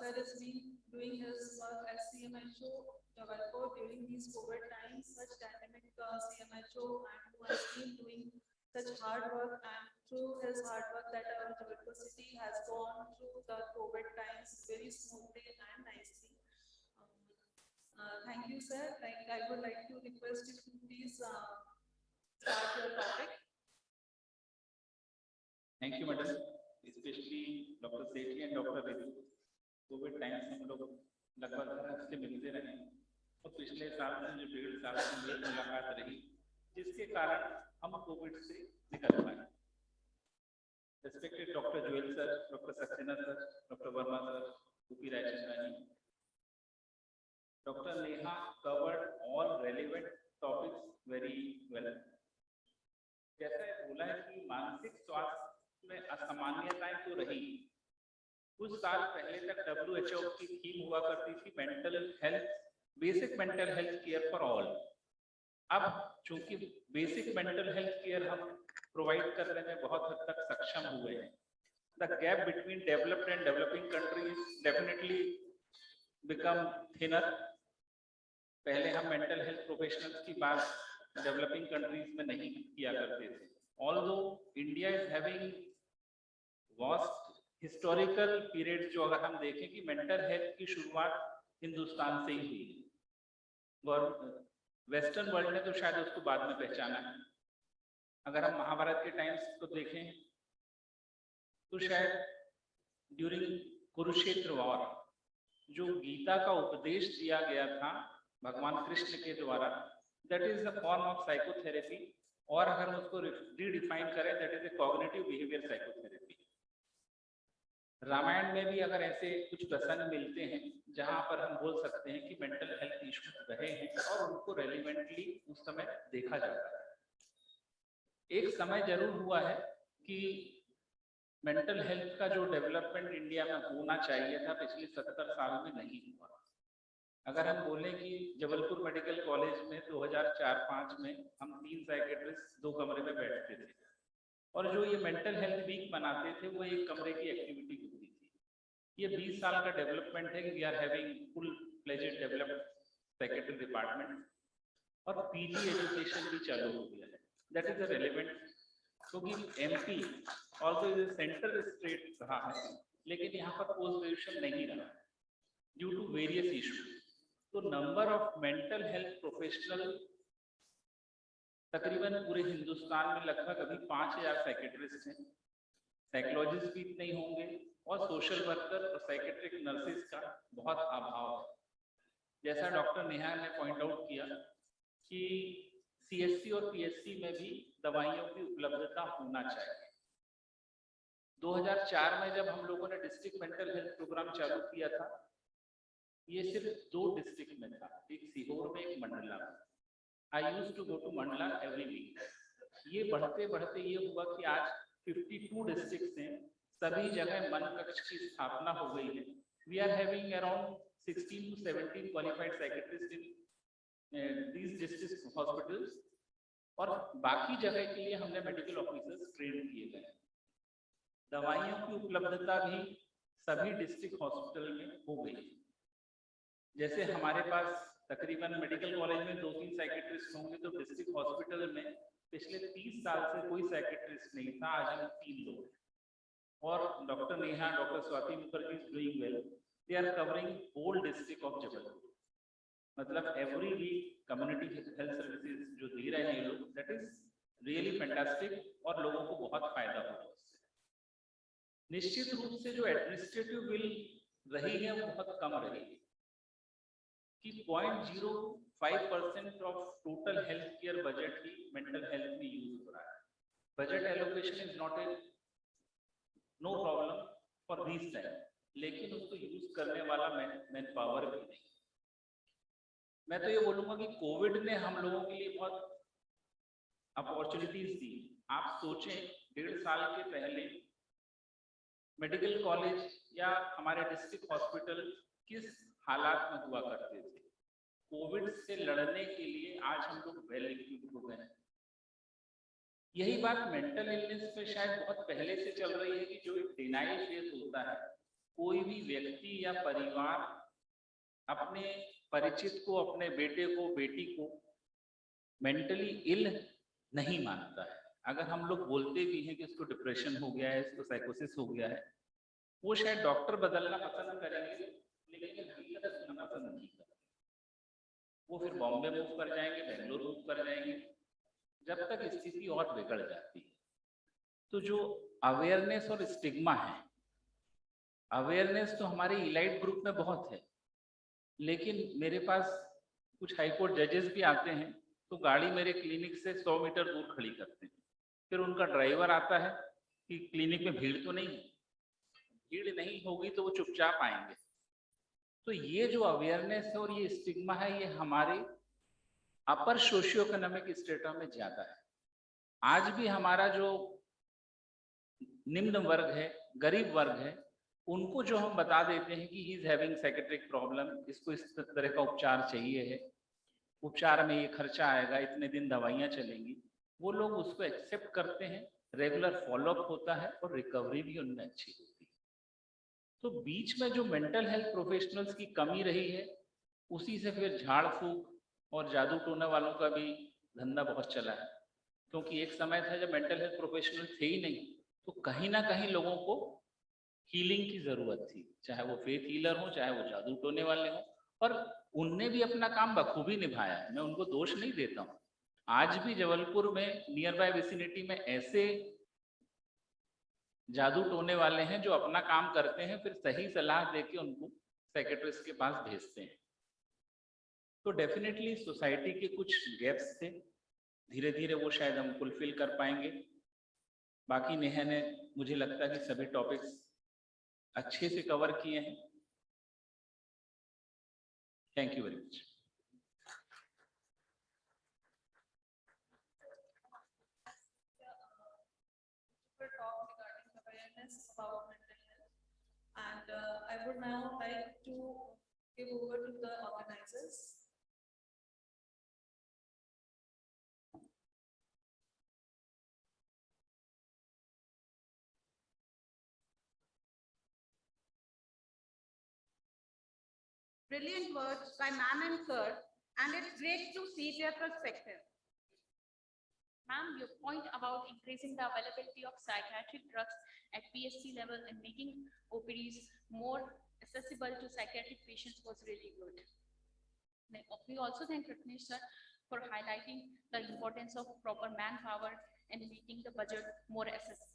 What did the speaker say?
sir has been doing his work as CMHO Jabalpur during these COVID times, such dynamic CMHO, and who has been doing such hard work, and through his hard work that our Jabalpur city has gone through the COVID times very smoothly and nicely. Thank you, sir. I would like to request you to please start your topic. Thank you, madam. Especially Dr. Sethi and Dr. Ritu. Covid time से हम लोग लगभग हर हफ्ते मिलते रहे और पिछले साल से जो 1.5 साल से मेरी मुलाकात रही, जिसके कारण हम कोविड से निकल पाए। Respected Dr. Joel sir, Dr. Saxena sir, Dr. Verma sir, Upi Rajchandani, Dr. Neha covered all relevant topics very well. जैसा बोला है कि मानसिक स्वास्थ्य में असामान्यताएं तो रही। कुछ साल पहले तक WHO की थीम हुआ करती थी mental health, basic mental health care for all. अब चूंकि बेसिक मेंटल हेल्थ केयर हम प्रोवाइड करने में बहुत हद तक सक्षम हुए हैं, the gap between developed and developing countries definitely become thinner. पहले हम मेंटल हेल्थ प्रोफेशनल्स की बात डेवलपिंग कंट्रीज में नहीं किया करते थे। Although India is having vast historical period, जो अगर हम देखें कि मेंटल हेल्थ की शुरुआत हिंदुस्तान से ही हुई और वेस्टर्न वर्ल्ड ने तो शायद उसको बाद में पहचाना है। अगर हम महाभारत के टाइम्स को देखें तो शायद ड्यूरिंग कुरुक्षेत्र वॉर जो गीता का उपदेश दिया गया था भगवान कृष्ण के द्वारा, that is the form of psychotherapy, और अगर हम उसको रीडिफाइन करें that is a cognitive behaviour psychotherapy. Ramayana में भी अगर ऐसे कुछ प्रसंग मिलते हैं जहां पर हम बोल सकते हैं कि मेंटल हेल्थ इश्यूज रहे हैं और उनको रेलिवेंटली उस समय देखा जाता है। एक समय जरूर हुआ है कि मेंटल हेल्थ का जो डेवलपमेंट इंडिया में होना चाहिए था पिछले 70 साल में नहीं हुआ। अगर हम बोलें कि जबलपुर मेडिकल कॉलेज में 2004-05 में हम 3 साइकेट्रिस्ट 2 कमरे में बैठते थे और जो ये मेंटल हेल्थ वीक बनाते थे वो एक कमरे की एक्टिविटी होती थी। ये 20 साल का डेवलपमेंट है कि we are having full fledged developed psychiatry department और पीजी एजुकेशन भी चालू हो गया है। दैट इज अ रेलेवेंट, क्योंकि MP also is central state रहा है लेकिन यहाँ पर पोस्ट ग्रेजुएशन नहीं रहा ड्यू टू वेरियस इश्यूज। तो number of mental health professional तकरीबन पूरे हिंदुस्तान में लगभग अभी 5000 साइकेट्रिस्ट हैं। साइकोलॉजिस्ट भी इतने ही होंगे और सोशल वर्कर और साइकेट्रिक नर्सेज का बहुत अभाव है। जैसा डॉक्टर नेहा ने पॉइंट आउट किया कि सीएससी और पीएससी में भी दवाइयों की उपलब्धता होना चाहिए। 2004 में जब हम लोगों ने डिस्ट्रिक्ट मेंटल हेल्थ प्रोग्राम चालू किया था, ये सिर्फ 2 डिस्ट्रिक्ट में था, एक सीहोर में, एक मंडला में। I used to go to Mandla every week. ये बढ़ते बढ़ते ये हुआ कि आज 52 डिस्ट्रिक्ट्स हैं, सभी जगह मन कक्ष की स्थापना हो गई है। We are having around 16 to 17 qualified psychiatrists in these district hospitals और बाकी जगह के लिए हमने मेडिकल ऑफिसर्स ट्रेन किए गए। दवाइयों की उपलब्धता भी सभी डिस्ट्रिक्ट हॉस्पिटल में हो गई। जैसे हमारे पास तकरीबन मेडिकल कॉलेज में 2-3 साइकेट्रिस्ट होंगे तो डिस्ट्रिक्ट हॉस्पिटल में पिछले 30 साल से कोई साइकेट्रिस्ट नहीं था, आज हम 3 लोग हैं। और doctor Neha, doctor Swati Mukherjee is doing well, they are covering whole district of Jabalpur. मतलब every week community health services जो दे रहे हैं ये लोग, दैट इज रियली फैंटास्टिक और लोगों को बहुत फायदा हो रहा है। निश्चित रूप से जो एडमिनिस्ट्रेटिव बिल रही है वो बहुत कम रही है कि 0.05% of total health care budget ही मेंटल हेल्थ में यूज हो रहा है। Budget allocation is not a no problem for this time, लेकिन उसको यूज करने वाला मैन पावर भी नहीं। मैं तो ये बोलूंगा कि कोविड ने हम लोगों के लिए बहुत अपॉर्चुनिटीज दी। आप सोचें 1.5 साल के पहले मेडिकल कॉलेज या हमारे डिस्ट्रिक्ट हॉस्पिटल किस हालात में हुआ करते थे। कोविड से लड़ने के लिए आज हम लोग वेल इक्विप्ड हो गए हैं। यही बात मेंटल इलनेस में शायद बहुत पहले से चल रही है कि जो एक डिनाइल फेज होता है कोई भी व्यक्ति या परिवार अपने परिचित को, अपने बेटे को, बेटी को मेंटली इल नहीं मानता है। अगर हम लोग बोलते भी हैं कि इसको डिप्रेशन हो गया है, इसको साइकोसिस हो गया है, वो शायद डॉक्टर बदलना पसंद करेंगे, लेकिन हकीकत सुनना पसंद नहीं करेंगे। वो फिर बॉम्बे मूव कर जाएंगे, बेंगलोर मूव कर जाएंगे, जब तक स्थिति और बिगड़ जाती है। तो जो अवेयरनेस और स्टिग्मा है, अवेयरनेस तो हमारे इलाइट ग्रुप में बहुत है, लेकिन मेरे पास कुछ हाईकोर्ट जजेस भी आते हैं तो गाड़ी मेरे क्लिनिक से 100 मीटर दूर खड़ी करते हैं। फिर उनका ड्राइवर आता है कि क्लिनिक में भीड़ तो नहीं है, भीड़ नहीं होगी तो वो चुपचाप आएंगे। तो ये जो अवेयरनेस है और ये स्टिग्मा है, ये हमारे अपर सोशियो इकोनॉमिक स्टेटा में ज्यादा है। आज भी हमारा जो निम्न वर्ग है, गरीब वर्ग है, उनको जो हम बता देते हैं कि he is having psychiatric problem, इसको इस तरह का उपचार चाहिए है, उपचार में ये खर्चा आएगा, इतने दिन दवाइयां चलेंगी, वो लोग उसको एक्सेप्ट करते हैं, रेगुलर फॉलोअप होता है और रिकवरी भी उनमें अच्छी होती है। तो बीच में जो मेंटल हेल्थ प्रोफेशनल्स की कमी रही है, उसी से फिर झाड़ फूक और जादू टोने वालों का भी धंधा बहुत चला है। क्योंकि एक समय था जब मेंटल हेल्थ प्रोफेशनल थे ही नहीं, तो कहीं ना कहीं लोगों को हीलिंग की जरूरत थी, चाहे वो फेथ हीलर हो, चाहे वो जादू टोने वाले हो, और उनने भी अपना काम बखूबी निभाया है, मैं उनको दोष नहीं देता हूँ। आज भी जबलपुर में नियर बाय विसिनिटी में ऐसे जादू टोने वाले हैं जो अपना काम करते हैं, फिर सही सलाह देके उनको साइकेट्रिस्ट के पास भेजते हैं। तो डेफिनेटली सोसाइटी के कुछ गैप्स थे, धीरे धीरे वो शायद हम फुलफिल कर पाएंगे। बाकी नेहा ने मुझे लगता है कि सभी टॉपिक्स अच्छे से कवर किए हैं। Thank you very much. Talk regarding awareness about mental health, and I would now like to give over to the organizers. Brilliant words by ma'am and Kurt, and it's great to see their perspective. Ma'am, your point about increasing the availability of psychiatric drugs at PSC level and making OPDs more accessible to psychiatric patients was really good. We also thank Ratnesh sir for highlighting the importance of proper manpower and making the budget more accessible.